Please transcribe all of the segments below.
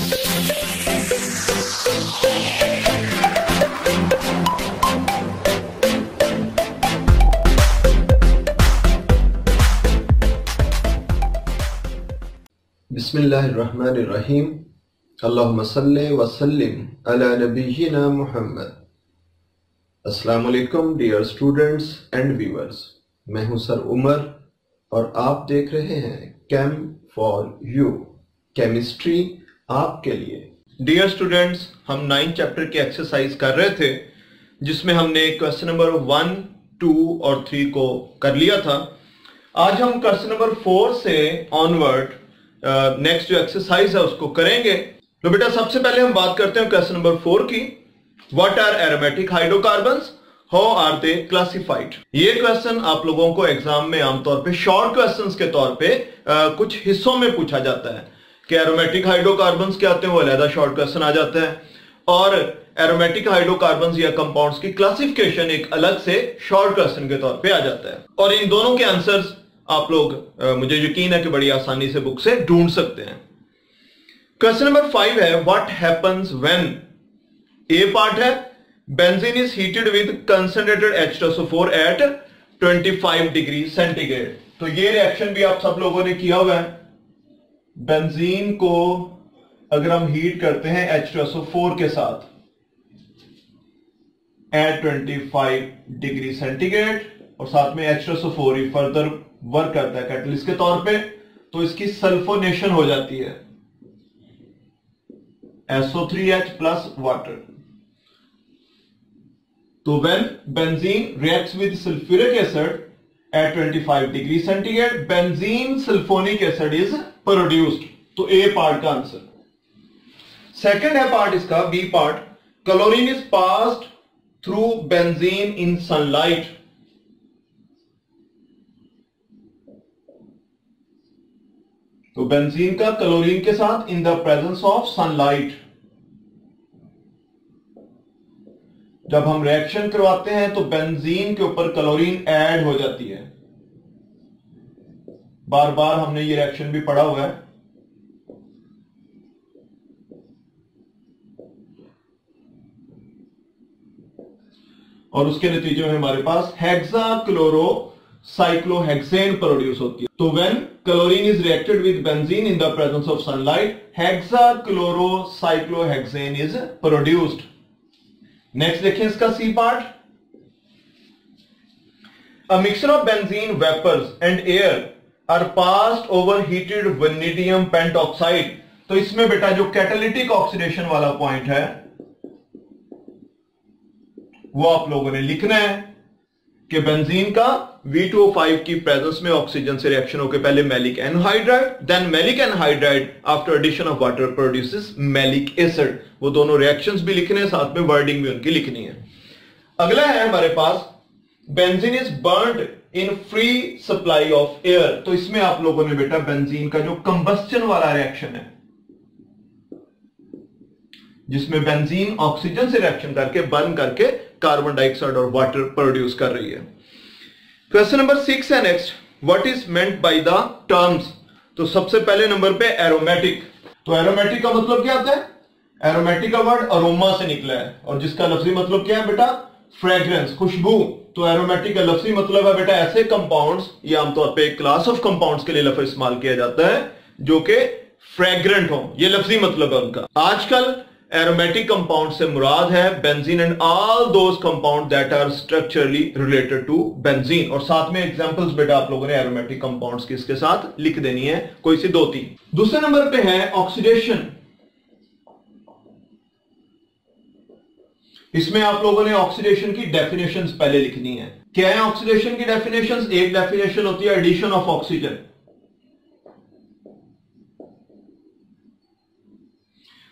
बिस्मिल्लाहिर्रहमानिर्रहीम। अल्लाहुम्मा सल्ली व सल्लिम अला नबिय्यिना मुहम्मद। अस्सलाम वालेकुम डियर स्टूडेंट्स एंड व्यूअर्स, मैं हूं सर उमर और आप देख रहे हैं कैम फॉर यू, केमिस्ट्री आपके लिए। डियर स्टूडेंट्स, हम 9th चैप्टर की एक्सरसाइज कर रहे थे जिसमें हमने क्वेश्चन नंबर 1, 2 और 3 को कर लिया था। आज हम क्वेश्चन नंबर 4 से ऑनवर्ड नेक्स्ट जो एक्सरसाइज है उसको करेंगे। तो बेटा सबसे पहले हम बात करते हैं क्वेश्चन नंबर 4 की। What are aromatic hydrocarbons, how are they classified. ये क्वेश्चन आप लोगों को एग्जाम में आमतौर पे शॉर्ट क्वेश्चंस के तौर पे कुछ हिस्सों में पूछा जाता है कि एरोमेटिक हाइड्रोकार्बन्स क्या होते हैं, वो अलग शॉर्ट क्वेश्चन आ जाता है, और एरोमेटिक हाइड्रोकार्बन्स या कंपाउंड्स की क्लासिफिकेशन एक अलग से शॉर्ट क्वेश्चन के तौर पे आ जाता है। और इन दोनों के आंसर्स आप लोग मुझे यकीन है कि बड़ी आसानी से बुक से ढूंढ सकते हैं। क्वेश्चन नंबर 5 है what happens when. A part है benzene is heated with concentrated H2SO4 at 25 degree centigrade. तो ये रिएक्शन भी आप सब लोगों ने किया हुआ है। बेंजीन को अगर हम हीट करते हैं H2SO4 के साथ एट 25 डिग्री सेंटीग्रेड और साथ में H2SO4 ही फर्दर वर्क करता है कैटलिस्ट के तौर पे, तो इसकी सल्फोनेशन हो जाती है SO3H प्लस वाटर। तो when benzene reacts with sulphuric acid at 25 degree centigrade, benzene sulphonic acid is produced. तो ए पार्ट का आंसर। सेकंड है पार्ट इसका, B part, chlorine is passed through benzene in sunlight. तो benzene का chlorine के साथ in the presence of sunlight, जब हम रिएक्शन करवाते हैं तो बेंजीन के ऊपर क्लोरीन ऐड हो जाती है। बार बार हमने ये रिएक्शन भी पढ़ा हुआ है। और उसके नतीजे में हमारे पास हेक्साक्लोरो साइक्लोहेक्सेन प्रोड्यूस होती है। तो when chlorine is reacted with benzene in the presence of sunlight, hexachloro cyclohexane is produced. Next देखिए इसका C part, a mixture of benzene vapours and air are passed over heated vanadium pentoxide. तो इसमें बेटा जो catalytic oxidation वाला point है वो आप लोगों ने लिखना है कि बेंजीन का V2O5 की प्रेजेंस में ऑक्सीजन से रिएक्शन होकर पहले maleic anhydride, then maleic anhydride after addition of water produces maleic acid. वो दोनों रिएक्शंस भी लिखने हैं, साथ में वर्डिंग भी उनकी लिखनी है। अगला है हमारे पास benzene is burned in free supply of air. तो इसमें आप लोगों ने बेटा बेंजीन का जो कंबस्टन वाला रिएक्शन है जिसमें बेंजीन ऑक्सीजन से रिएक्शन करके बर्न करके कार्बन डाइऑक्साइड और वाटर प्रोड्यूस कर रही है। क्वेश्चन नंबर 6 है next, what is meant by the terms. तो सबसे पहले नंबर पे एरोमेटिक। तो एरोमेटिक का मतलब क्या होता है? एरोमेटिक का वर्ड अरोमा से निकला है और जिसका लफ्जी मतलब क्या है बेटा? फ्रेग्रेंस, खुशबू। तो एरोमेटिक का लफ्जी मतलब है बेटा ऐसे कंपाउंड्स, ये आमतौर पे एक क्लास ऑफ कंपाउंड्स के लिए लफ्ज इस्तेमाल किया जाता है जो कि फ्रेग्रेंट हो, ये लफ्जी मतलब है उनका। आजकल एरोमेटिक कंपाउंड से मुराद है benzene and all those compounds that are structurally related to benzene. और साथ में एग्जांपल्स बेटा आप लोगों ने एरोमेटिक कंपाउंड्स की इसके साथ लिख देनी है, कोई सी 2-3। दूसरे नंबर पे है ऑक्सीडेशन। इसमें आप लोगों ने ऑक्सीडेशन की डेफिनेशंस पहले लिखनी है। क्या है ऑक्सीडेशन की डेफिनेशंस? एक डेफिनेशन होती है एडिशन ऑफ ऑक्सीजन,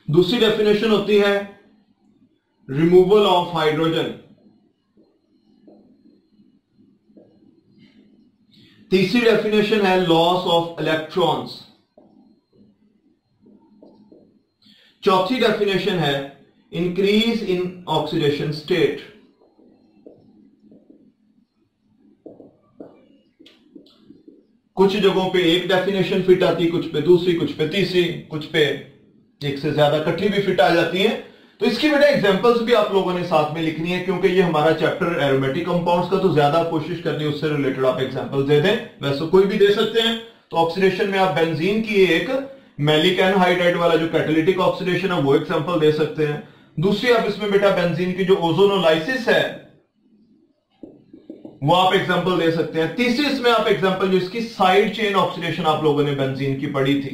दूसरी डेफिनेशन होती है रिमूवल ऑफ हाइड्रोजन, तीसरी डेफिनेशन है लॉस ऑफ इलेक्ट्रॉन्स, चौथी डेफिनेशन है इंक्रीज इन ऑक्सीडेशन स्टेट, कुछ जगहों पे एक डेफिनेशन फिट आती, कुछ पे दूसरी, कुछ पे तीसरी, कुछ पे एक से ज्यादा इकट्ठी भी फिट आ जाती हैं। तो इसकी बेटा एग्जांपल्स भी आप लोगों ने साथ में लिखनी है, क्योंकि ये हमारा चैप्टर एरोमेटिक कंपाउंड्स का, तो ज्यादा कोशिश करनी है उससे रिलेटेड आप एग्जांपल दे दें। वैसे कोई भी दे सकते हैं। तो ऑक्सीडेशन में आप बेंजीन की एक मैलिक एनहाइड्राइड वाला जो कैटालिटिक ऑक्सीडेशन है वो एग्जांपल दे सकते हैं। दूसरी आप इसमें बेटा बेंजीन की जो ओजोनोलाइसिस है वो आप एग्जांपल दे सकते हैं। तीसरी इसमें आप एग्जांपल जो इसकी साइड चेन ऑक्सीडेशन आप लोगों ने बेंजीन की पढ़ी थी,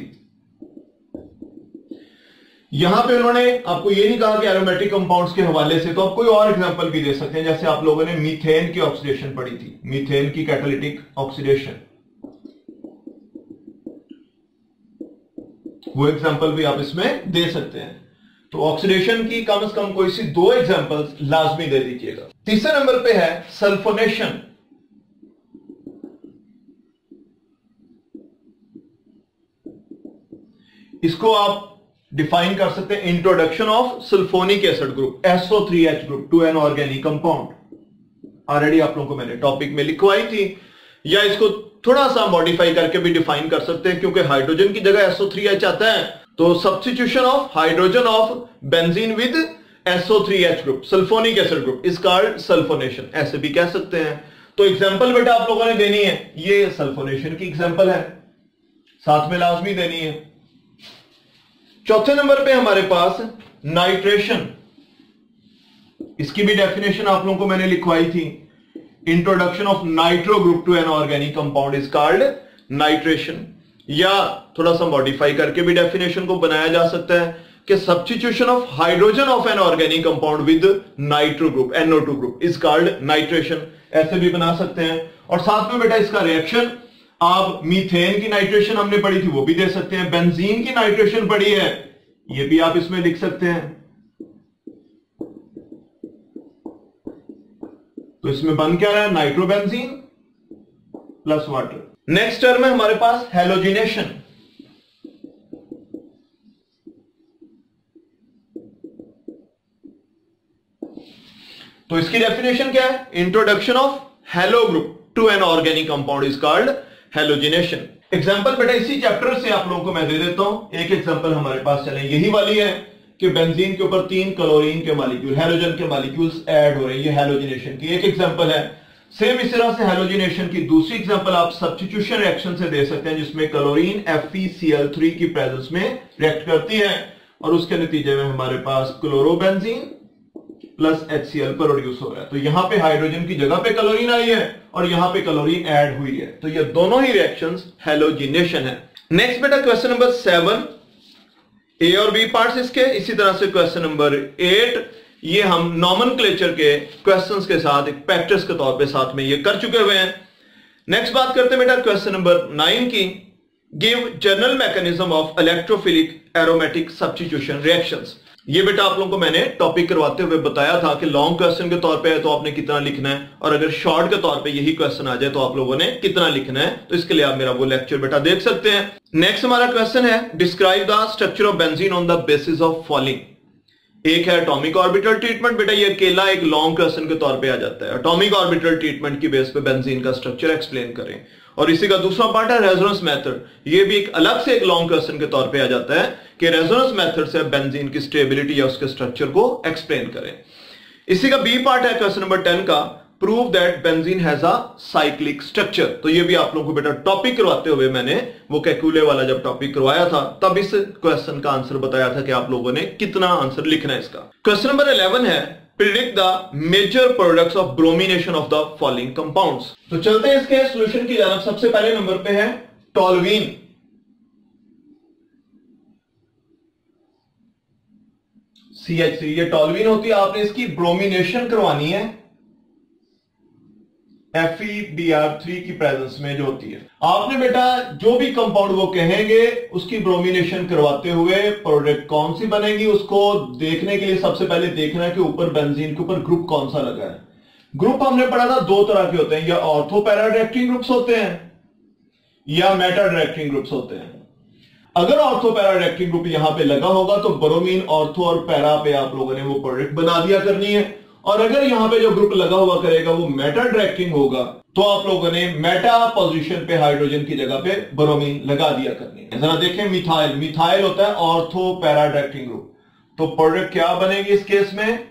यहां पे उन्होंने आपको ये नहीं कहा कि एरोमेटिक कंपाउंड्स के हवाले से, तो आप कोई और एग्जांपल भी दे सकते हैं। जैसे आप लोगों ने मीथेन की ऑक्सीडेशन पढ़ी थी, मीथेन की कैटालिटिक ऑक्सीडेशन, वो एग्जांपल भी आप इसमें दे सकते हैं। तो ऑक्सीडेशन की कम से कम कोई सी 2 एग्जांपल्स लाजमी दे दीजिएगा। तीसरे नंबर पे है सल्फोनेशन। इसको आप डिफाइन कर सकते हैं introduction of sulphonic acid group, SO3H group to an organic compound. Already आप लोगों को मैंने टॉपिक में लिखवाई थी, या इसको थोड़ा सा मॉडिफाई करके भी डिफाइन कर सकते हैं, क्योंकि हाइड्रोजन की जगह SO3H आता है, तो substitution of hydrogen of benzene with SO3H group, sulphonic acid group, is called sulphonation, ऐसे भी कह सकते हैं। तो एग्जांपल बेटा आप लोगों ने देनी है, ये सल्फोनेशन की एग्जांपल है, साथ में लाजमी देनी है। चौथे नंबर पे हमारे पास नाइट्रेशन, इसकी भी डेफिनेशन आप लोगों को मैंने लिखवाई थी। Introduction of nitro group to an organic compound is called nitration, या थोड़ा सा मॉडिफाई करके भी डेफिनेशन को बनाया जा सकता है कि substitution of hydrogen of N organic compound with nitro group, NO2 group, is called nitration, ऐसे भी बना सकते हैं। और साथ में बेटा इसका रिएक्शन, आप मीथेन की नाइट्रेशन हमने पढ़ी थी वो भी दे सकते हैं, बेंजीन की नाइट्रेशन पढ़ी है ये भी आप इसमें लिख सकते हैं। तो इसमें बन क्या रहा है, nitrobenzene plus water. Next term है हमारे पास हैलोजिनेशन। तो इसकी डेफिनेशन क्या है, introduction of halo group to an organic compound is called halogenation. Example बेटा इसी चैप्टर से आप लोगों को मैं दे देता हूं। एक एग्जांपल हमारे पास चले, यही वाली है कि बेंजीन के ऊपर 3 क्लोरीन के मॉलिक्यूल, हैलोजन के मॉलिक्यूल्स ऐड हो रहे हैं, ये हैलोजिनेशन की एक एग्जांपल है। सेम इस तरह से हैलोजिनेशन की दूसरी एग्जांपल आप सब्स्टिट्यूशन रिएक्शन से दे सकते हैं, जिसमें क्लोरीन FeCl3 की प्रेजेंस में रिएक्ट करती है और उसके नतीजे में हमारे पास क्लोरोबेंजीन प्लस HCl प्रोड्यूस हो रहा है। तो यहां पे हाइड्रोजन की जगह पे क्लोरीन आई है और यहां पे क्लोरीन ऐड हुई है, तो ये दोनों ही रिएक्शंस हैलोजिनेशन है। नेक्स्ट बेटा क्वेश्चन नंबर 7, ए और बी पार्ट्स इसके। इसी तरह से क्वेश्चन नंबर 8, ये हम नॉमेनक्लेचर के क्वेश्चंस के साथ एक प्रैक्टिस के तौर पे साथ में ये कर चुके हुए हैं। नेक्स्ट बात करते हैं बेटा क्वेश्चन नंबर 9 की, give general mechanism of electrophilic aromatic substitution reactions. ये बेटा आप लोगों को मैंने टॉपिक करवाते हुए बताया था कि लॉन्ग क्वेश्चन के तौर पे है तो आपने कितना लिखना है, और अगर शॉर्ट के तौर पे यही क्वेश्चन आ जाए तो आप लोगों ने कितना लिखना है। तो इसके लिए आप मेरा वो लेक्चर बेटा देख सकते हैं। नेक्स्ट हमारा क्वेश्चन है, describe the structure of benzene on the basis of following. एक है एटॉमिक ऑर्बिटल ट्रीटमेंट, बेटा ये अकेला एक लॉन्ग क्वेश्चन के तौर पे आ जाता है। एटॉमिक ऑर्बिटल ट्रीटमेंट की बेस पे बेंजीन का स्ट्रक्चर एक्सप्लेन करें। और इसी का दूसरा पार्ट है रेजोनेंस मेथड, ये भी एक अलग से एक लॉन्ग क्वेश्चन के तौर पे आ जाता है कि रेजोनेंस मेथड से बेंजीन की स्टेबिलिटी या उसके स्ट्रक्चर को एक्सप्लेन करें। इसी का बी पार्ट है क्वेश्चन नंबर 10 का, prove that benzene has a cyclic structure. तो ये भी आप लोगों को बेटा टॉपिक करवाते हुए मैंने वो कैकुले वाला जब टॉपिक करवाया था तब इस क्वेश्चन का आंसर बताया था कि आप लोगों ने कितना आंसर लिखना है इसका। क्वेश्चन नंबर 11 है, predict the major products of bromination of the following compounds. तो चलते हैं इसके सॉल्यूशन की जानब। सबसे पहले नंबर पे है टोल्यूइन। CH3 ये टोल्यूइन होती है, आपने इसकी ब्रोमिनेशन करवानी है FeBr3 की प्रेजेंस में जो होती है। आपने बेटा जो भी कंपाउंड वो कहेंगे उसकी ब्रोमिनेशन करवाते हुए प्रोडक्ट कौन सी बनेगी उसको देखने के लिए सबसे पहले देखना है कि ऊपर बेंजीन के ऊपर ग्रुप कौन सा लगा है। ग्रुप हमने पढ़ा था 2 तरह के होते हैं, या ऑर्थो पैरा डायरेक्टिंग ग्रुप्स होते हैं या मेटा डायरेक्टिंग ग्रुप्स होते हैं। अगर ऑर्थो पैरा डायरेक्टिंग ग्रुप यहां पे लगा होगा तो ब्रोमीन ऑर्थो और पैरा पे आप लोगों ने वो प्रोडक्ट बना दिया करनी है, और अगर यहां पे जो ग्रुप लगा हुआ करेगा वो मेटा डायरेक्टिंग होगा तो आप लोगों ने मेटा पोजीशन पे हाइड्रोजन की जगह पे ब्रोमीन लगा दिया करनी है। जरा देखें, मिथाइल, मिथाइल होता है ऑर्थो पैरा डायरेक्टिंग ग्रुप, तो प्रोडक्ट क्या बनेगी इस केस में,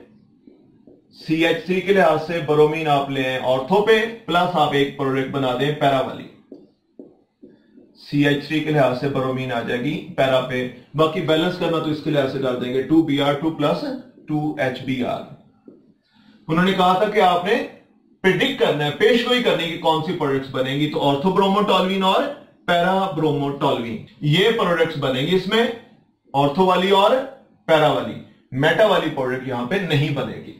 CH3 के लिहाज से ब्रोमीन आप ले आए ऑर्थो पे, प्लस आप एक प्रोडक्ट बना दें पैरा वाली, CH3 के लिहाज से ब्रोमीन आ जाएगी पैरा पे, बाकी बैलेंस करना तो इसके लिहाज से डाल देंगे 2Br2 प्लस 2HBr। उन्होंने कहा था कि आपने प्रिडिक्ट करना है, पेशगोई करनी कि कौन सी प्रोडक्ट्स बनेंगी, तो ऑर्थोब्रोमोटोल्यूइन और पैराब्रोमोटोल्यूइन ये प्रोडक्ट्स बनेंगी इसमें, ऑर्थो वाली और पैरा वाली, मेटा वाली प्रोडक्ट यहां पे नहीं बनेगी।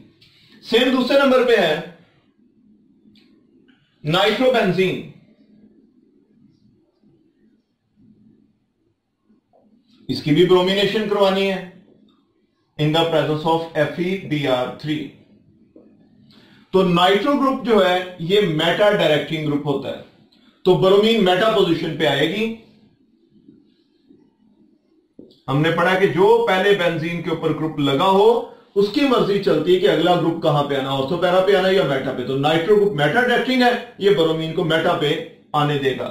सेम दूसरे नंबर पे है नाइट्रोबेंजीन, इसकी भी ब्रोमिनेशन करवानी है इन द प्रेजेंस ऑफ FeBr3। तो नाइट्रो ग्रुप जो है ये मेटा डायरेक्टिंग ग्रुप होता है, तो ब्रोमीन मेटा पोजीशन पे आएगी। हमने पढ़ा कि जो पहले बेंजीन के ऊपर ग्रुप लगा हो उसकी मर्जी चलती है कि अगला ग्रुप कहां पे आना, ऑर्थो पैरा पे आना या मेटा पे। तो नाइट्रो ग्रुप मेटा डायरेक्टिंग है, ये ब्रोमीन को मेटा पे आने देगा,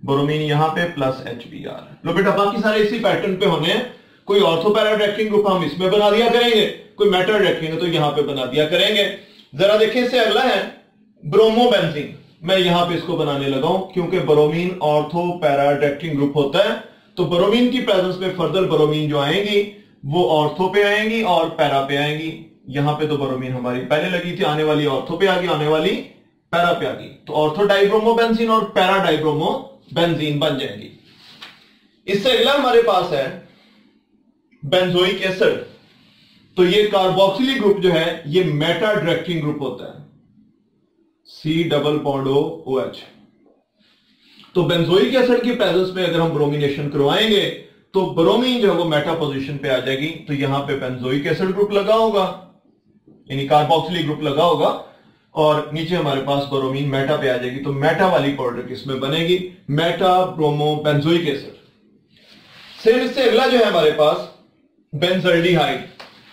ब्रोमीन यहां पे प्लस HBr। लो बेटा बाकी सारे इसी पैटर्न पे होने हैं, कोई ऑर्थो पैरा डायरेक्टिंग ग्रुप हम इसमें बना दिया करेंगे, कोई मेटा डायरेक्टिंग है तो यहां पे बना दिया करेंगे। जरा देखिए इससे अगला है ब्रोमोबेंजीन, मैं यहां पे इसको बनाने लगा हूं क्योंकि bromine ortho para directing group होता है, तो ब्रोमीन की प्रेजेंस में फर्दर ब्रोमीन जो आएंगी वो ऑर्थो पे आएंगी और पैरा पे आएंगी। यहां पे तो ब्रोमीन हमारी पहले लगी थी, आने वाली ऑर्थो पे आ गई, आने वाली पैरा पे आ गई, तो ऑर्थो डाइब्रोमोबेंजीन और पैरा डाइब्रोमोबेंजीन बन जाएंगी। इससे अगला हमारे पास है बेंजोइक एसिड, तो ये कार्बोक्सिलिक ग्रुप जो है ये मेटा डायरेक्टिंग ग्रुप होता है, C+OH। तो बेंजोइक एसिड की प्रेजेंस में अगर हम ब्रोमिनेशन करवाएंगे तो ब्रोमीन जो है वो मेटा पोजीशन पे आ जाएगी, तो यहां पे बेंजोइक एसिड ग्रुप लगा होगा, यानी कार्बोक्सिलिक ग्रुप लगा होगा, और नीचे हमारे पास ब्रोमीन मेटा पे आ जाएगी, तो मेटा वाली प्रोडक्ट इसमें बनेगी, Meta bromo benzoic acid. Same इससे अगला जो है हमारे पास बेंजल्डिहाइड,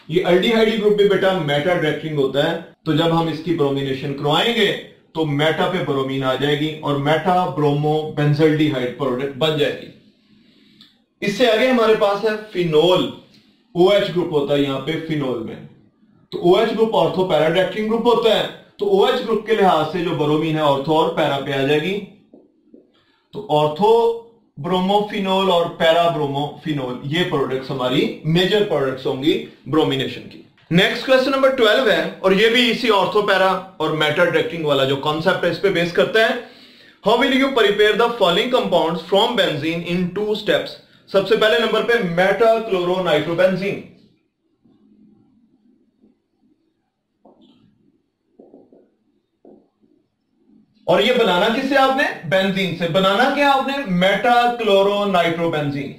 ये अल्डिहाइड ग्रुप भी बेटा मेटा डायरेक्टिंग होता है, तो जब हम इसकी ब्रोमिनेशन करवाएंगे तो मेटा पे ब्रोमीन आ जाएगी और मेटा ब्रोमो बेंजल्डिहाइड प्रोडक्ट बन जाएगी। इससे आगे हमारे पास है फिनोल, OH ग्रुप होता है यहां पे फिनोल में, तो OH group ortho para directing group होता है, तो OH ग्रुप के लिहाज से जो ब्रोमीन है ऑर्थो और पैरा पे आ जाएगी, तो ऑर्थो ब्रोमोफिनोल और पैरा ब्रोमोफिनोल ये प्रोडक्ट्स हमारी मेजर प्रोडक्ट्स होंगी ब्रोमिनेशन की। नेक्स्ट क्वेश्चन नंबर 12 है, और ये भी इसी ऑर्थो पैरा और मेटा डायरेक्टिंग वाला जो कॉन्सेप्ट है इस पे बेस करता है। How will you prepare the following compounds from benzene in 2 steps. सबसे पहले नंबर पे मेटा क्लोरोनाइट्रोबेंजीन, और ये बनाना किससे आपने, बेंजीन से। बनाना क्या आपने, मेटा क्लोरोनाइट्रोबेंजीन,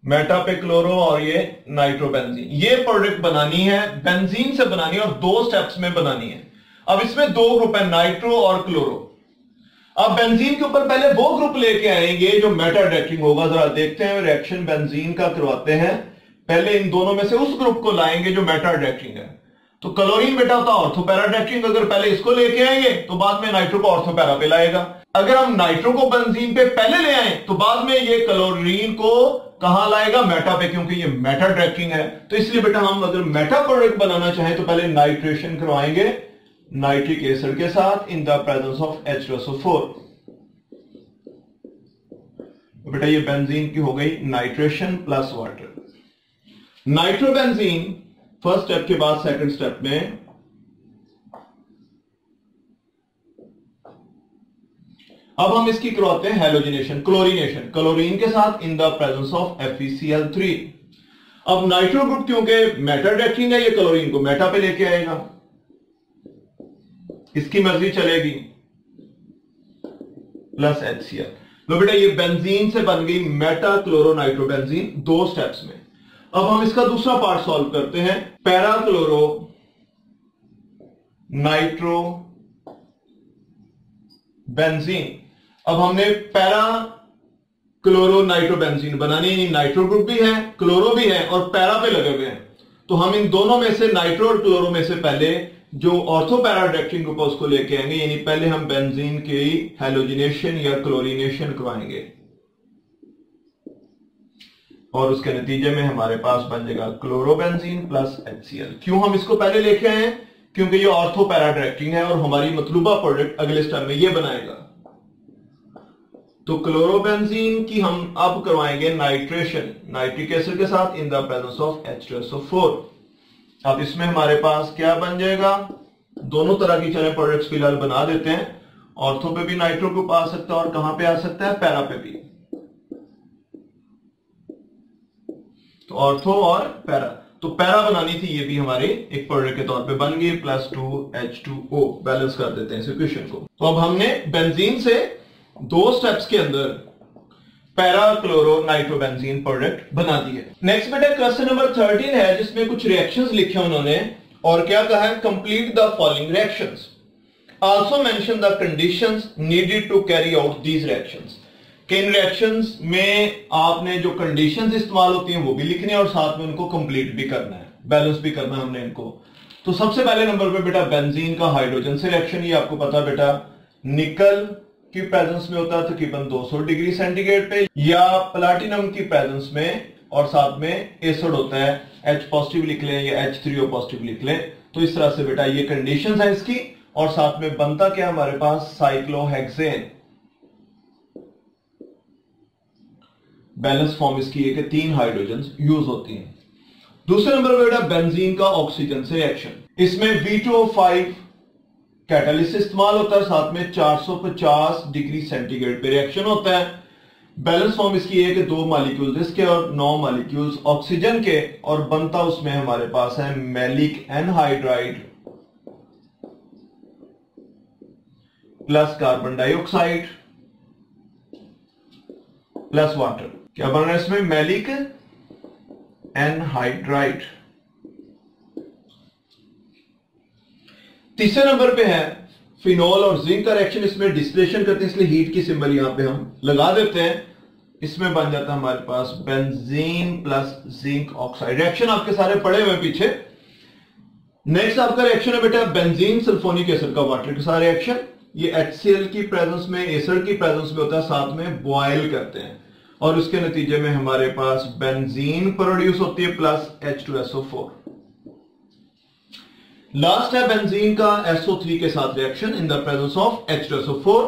मेटा पे क्लोरो और ये नाइट्रोबेंजीन, ये प्रोडक्ट बनानी है, बेंजीन से बनानी है और 2 स्टेप्स में बनानी है। अब इसमें 2 ग्रुप है, नाइट्रो और क्लोरो। अब बेंजीन के ऊपर पहले वो ग्रुप लेके आएंगे जो मेटा डायरेक्टिंग होगा। जरा देखते हैं रिएक्शन बेंजीन का करवाते हैं, पहले इन दोनों में से उस ग्रुप को लाएंगे जो मेटा डायरेक्टिंग है। तो क्लोरीन बेटा होता ऑर्थो पैरा डायरेक्टिंग, अगर पहले इसको लेके आएंगे तो बाद में नाइट्रो को ऑर्थो पैरा पे लाएगा। अगर हम नाइट्रो को बेंजीन पे पहले ले आए तो बाद में ये क्लोरीन को कहां लाएगा, मेटा पे, क्योंकि ये मेटा डायरेक्टिंग है। तो इसलिए बेटा हम अगर मेटा प्रोडक्ट बनाना चाहें तो पहले नाइट्रेशन करवाएंगे नाइट्रिक एसिड के साथ in the presence of H2SO4। बेटा ये बेंजीन की हो गई nitration plus water. Nitrobenzene first step के बाद सेकंड स्टेप में अब हम इसकी करवाते हैं हेलोजिनेशन, क्लोरीनेशन, क्लोरीन के साथ in the presence of FeCl3। अब नाइट्रो ग्रुप क्योंकि मेटा डायरेक्टिंग है, ये क्लोरीन को मेटा पे लेके आएगा, इसकी मर्जी चलेगी, प्लस HCl। लो बेटा ये बेंजीन से बन गई मेटा क्लोरोनाइट्रोबेंजीन 2 स्टेप्स में। अब हम इसका दूसरा पार्ट सॉल्व करते हैं, पैरा क्लोरो नाइट्रो बेंजीन। अब हमने पैरा क्लोरो नाइट्रोबेंजीन बनानी है, नाइट्रो ग्रुप भी है, क्लोरो भी है और पैरा पे लगे हुए हैं, तो हम इन दोनों में से नाइट्रो और क्लोरो में से पहले जो ऑर्थो पैरा डायरेक्टिंग ग्रुप है उसको लेके आएंगे, यानी पहले हम बेंजीन की हैलोजिनेशन या क्लोरीनेशन करवाएंगे और उसके नतीजे में हमारे पास बन जाएगा क्लोरोबेंजीन प्लस HCl। क्यों हम इसको पहले लेके आए हैं? क्योंकि ये ऑर्थो पैरा डायरेक्टिंग है और हमारी मतलूबा प्रोडक्ट अगले स्टेप में ये बनाएगा। तो क्लोरोबेंजीन की हम अब करवाएंगे नाइट्रेशन नाइट्रिक एसिड के साथ in the presence of H2SO4। अब इसमें हमारे पास क्या बन जाएगा? दोनों तरह की चले प्रोडक्ट्स फिलहाल बना देते हैं। ऑर्थो पे भी नाइट्रो ग्रुप आ सकता है और कहां पे आ सकता है? पैरा पे भी। तो ऑर्थो और पैरा, तो पैरा बनानी थी, ये भी हमारे एक प्रोडक्ट के तौर पे बन गई +2H2O। बैलेंस कर देते हैं इस इक्वेशन को। तो अब हमने बेंजीन से दो स्टेप्स के अंदर पैरा क्लोरो नाइट्रोबेंजीन प्रोडक्ट बना दी है। नेक्स्ट बेटा क्वेश्चन नंबर 13 है जिसमें कुछ रिएक्शंस लिखे उन्होंने और क्या कहा है? Complete the following reactions, also mention the conditions needed to carry out these reactions. कि इन रिएक्शंस में आपने जो कंडीशंस इस्तेमाल होती हैं वो भी लिखनी है और साथ में उनको कंप्लीट भी करना है, बैलेंस भी करना है हमने इनको। तो सबसे पहले नंबर पे बेटा बेंजीन का हाइड्रोजन से रिएक्शन, ये आपको पता है बेटा निकल की प्रेजेंस में होता है तकरीबन 200 डिग्री सेंटीग्रेड पे, या प्लैटिनम की प्रेजेंस में और साथ में एसिड होता है, H पॉजिटिव लिख लें या H3O पॉजिटिव लिख लें। तो इस तरह से बेटा ये कंडीशंस है इसकी, और साथ में बनता क्या हमारे पास? साइक्लोहेक्सेन। बैलेंस फॉर्म इसकी है कि 3 हाइड्रोजन यूज होती हैं। दूसरे नंबर पर बेटा बेंजीन का ऑक्सीजन से रिएक्शन, इसमें V2O5 कैटालिस्ट इस्तेमाल होता है, साथ में 450 डिग्री सेंटीग्रेड पे रिएक्शन होता है। बैलेंस फॉर्म इसकी है कि 2 मॉलिक्यूल्स इसके और 9 मॉलिक्यूल्स ऑक्सीजन के, और बनता उसमें हमारे पास है maleic anhydride plus carbon dioxide plus water. क्या बन रहा है इसमें? Maleic anhydride. तीसरे नंबर पे है फिनोल और जिंक का रिएक्शन, इसमें डिस्टिलेशन करते हैं इसलिए हीट की सिंबल यहां पे हम लगा देते हैं। इसमें बन जाता है हमारे पास benzene plus zinc oxide. Reaction आपके सारे पड़े हुए पीछे। नेक्स्ट आपका रिएक्शन है बेटा बेंजीन सल्फोनिक एसिड का वाटर के साथ रिएक्शन। ये HCl की प्रेजेंस में, एसिड की प्रेजेंस में होता है, साथ में बॉयल करते हैं और उसके नतीजे में हमारे पास बेंजीन प्रोड्यूस होती है प्लस H2SO4। लास्ट है बेंजीन का SO3 के साथ reaction in the presence of H2SO4।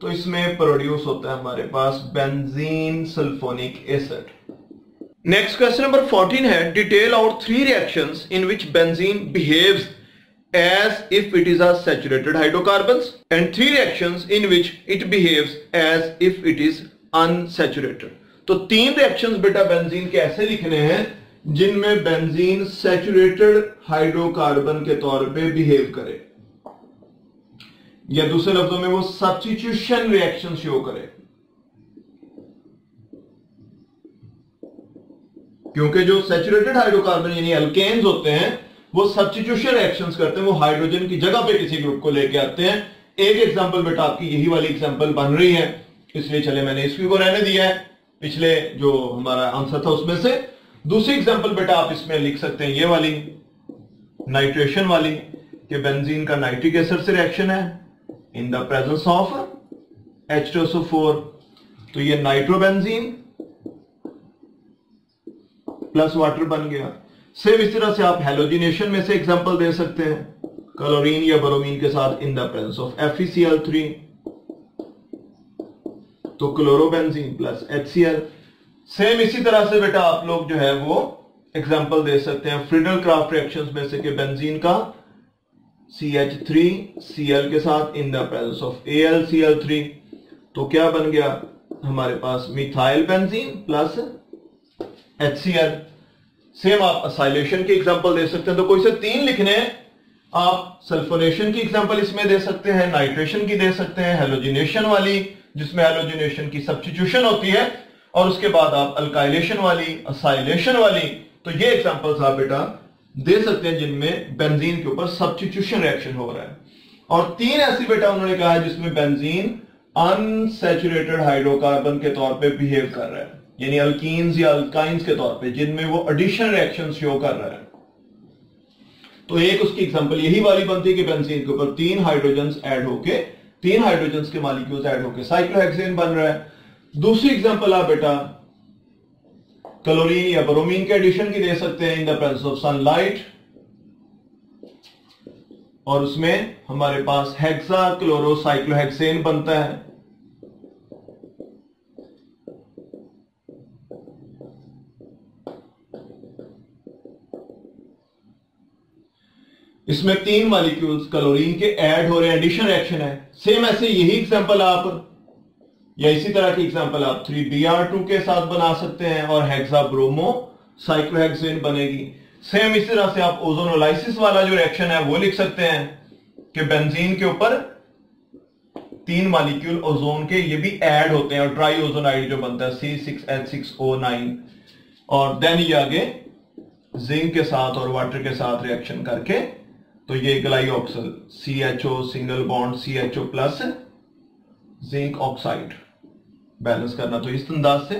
तो इसमें प्रोड्यूस होता है हमारे पास benzene sulphonic acid. Next question number 14 है detail out 3 reactions in which benzene behaves as if it is a saturated hydrocarbons and 3 reactions in which it behaves as if it is unsaturated। तो 3 reactions बेटा benzene के ऐसे लिखने हैं जिनमें benzene saturated hydrocarbon के तौर पे बिहेव करे, या दूसरे लफ्जों में वो सब्स्टिट्यूशन रिएक्शन शो करे। क्योंकि जो सैचुरेटेड हाइड्रोकार्बन यानी अल्केन्स होते हैं वो सब्स्टिट्यूशन रिएक्शंस करते हैं, वो हाइड्रोजन की जगह पे किसी ग्रुप को लेके आते हैं। एक एग्जांपल बेटा आपकी यही वाली एग्जांपल बन रही है, इसलिए चले मैंने इसकी को रहने दिया है पिछले जो हमारा आंसर था उसमें से। दूसरी एग्जांपल बेटा आप इसमें लिख सकते हैं ये वाली नाइट्रेशन वाली, कि बेंजीन का नाइट्रिक एसिड से रिएक्शन है इन द प्रेजेंस ऑफ H2SO4। तो ये नाइट्रोबेंजीन प्लस वाटर बन गया। सेम इस तरह से आप हैलोजिनेशन में से एग्जांपल दे सकते हैं, क्लोरीन या ब्रोमीन के साथ in the presence of FeCl3, तो क्लोरोबेंजीन प्लस HCl। सेम इसी तरह से बेटा आप लोग जो है वो एग्जांपल दे सकते हैं फ्रीडल क्राफ्ट रिएक्शंस में से कि बेंजीन का CH3Cl के साथ in the presence of AlCl3, तो क्या बन गया हमारे पास methyl benzene plus HCl। Same आप असाइलेशन की एग्जांपल दे सकते हैं, तो कोई से 3 लिखने हैं, आप सल्फोनेशन की एग्जांपल इसमें दे सकते हैं, नाइट्रेशन की दे सकते हैं, हैलोजिनेशन वाली जिसमें हैलोजिनेशन की सब्स्टिट्यूशन होती है, और उसके बाद आप अल्काइलेशन वाली, असाइलेशन वाली। तो ये एग्जांपल्स आप बेटा दे सकते हैं जिनमें बेंजीन के ऊपर सब्स्टिट्यूशन रिएक्शन हो रहा है। और 3 ऐसी बेटा उन्होंने कहा है जिसमें बेंजीन अनसैचुरेटेड हाइड्रोकार्बन के तौर पे बिहेव कर रहा है, यानी अल्कीन्स या अल्काइंस के तौर पे, जिनमें वो एडिशन रिएक्शन शो कर रहा है। तो एक उसकी एग्जांपल यही वाली बनती है कि बेंजीन के ऊपर 3 हाइड्रोजन्स ऐड होके 3 हाइड्रोजन्स के मॉलिक्यूल्स ऐड होके साइक्लोहेक्सेन बन रहा है। दूसरी एग्जांपल आप बेटा क्लोरीन या ब्रोमीन के एडिशन की दे सकते हैं इन द प्रेजेंस ऑफ सनलाइट, और उसमें हमारे पास हेक्सा क्लोरोसाइक्लोहेक्सेन बनता है। इसमें 3 मॉलिक्यूल्स क्लोरीन के ऐड हो रहे हैं, एडिशन रिएक्शन है। सेम ऐसे यही एग्जांपल आप या इसी तरह की एग्जांपल आप 3Br2 के साथ बना सकते हैं और हेक्सा ब्रोमो साइक्लोहेक्सेन बनेगी। सेम इसी तरह से आप ओजोनोलाइसिस वाला जो रिएक्शन है वो लिख सकते हैं कि बेंजीन के ऊपर 3 मॉलिक्यूल ओजोन के ये भी ऐड होते हैं और ट्राई ओजोनाइड जो बनता है C6H6O9, और देन ये आगे जिंक के साथ और वाटर के साथ रिएक्शन करके तो ये ग्लाइऑक्सल CHO single bond CHO plus zinc oxide balance करना, तो इस अंदाज से।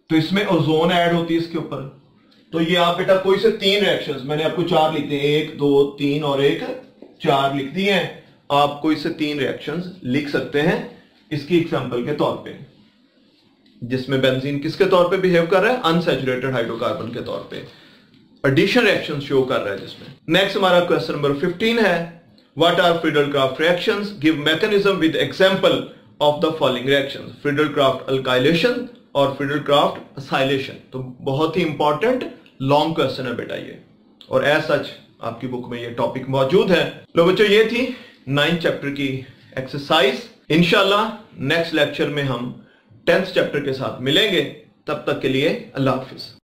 तो इसमें ओजोन ऐड होती है इसके ऊपर। तो ये आप बेटा कोई से 3 रिएक्शंस, मैंने आपको 4 लिख दिए, 1 2 3 और 1 4 लिख दिए हैं। आप कोई से 3 रिएक्शंस लिख सकते हैं इसकी एग्जांपल के तौर पे, जिसमें बेंजीन किसके तौर पे बिहेव कर रहा है, अनसैचुरेटेड हाइड्रोकार्बन के तौर पे एडिशन रिएक्शन शो कर रहा है जिसमें। नेक्स्ट हमारा क्वेश्चन नंबर 15 है, what are Friedel Craft reactions, give mechanism with example of the following reactions, Friedel Craft alkylation और फ्रीडल-क्राफ्ट असाइलेशन। तो बहुत ही इंपॉर्टेंट लॉन्ग क्वेश्चन है बेटा ये, और एज सच आपकी बुक में ये टॉपिक मौजूद है। लो बच्चों, ये थी 9th चैप्टर की एक्सरसाइज। इंशाल्लाह नेक्स्ट लेक्चर में हम 10th चैप्टर के साथ मिलेंगे। तब तक के लिए अल्लाह हाफिज।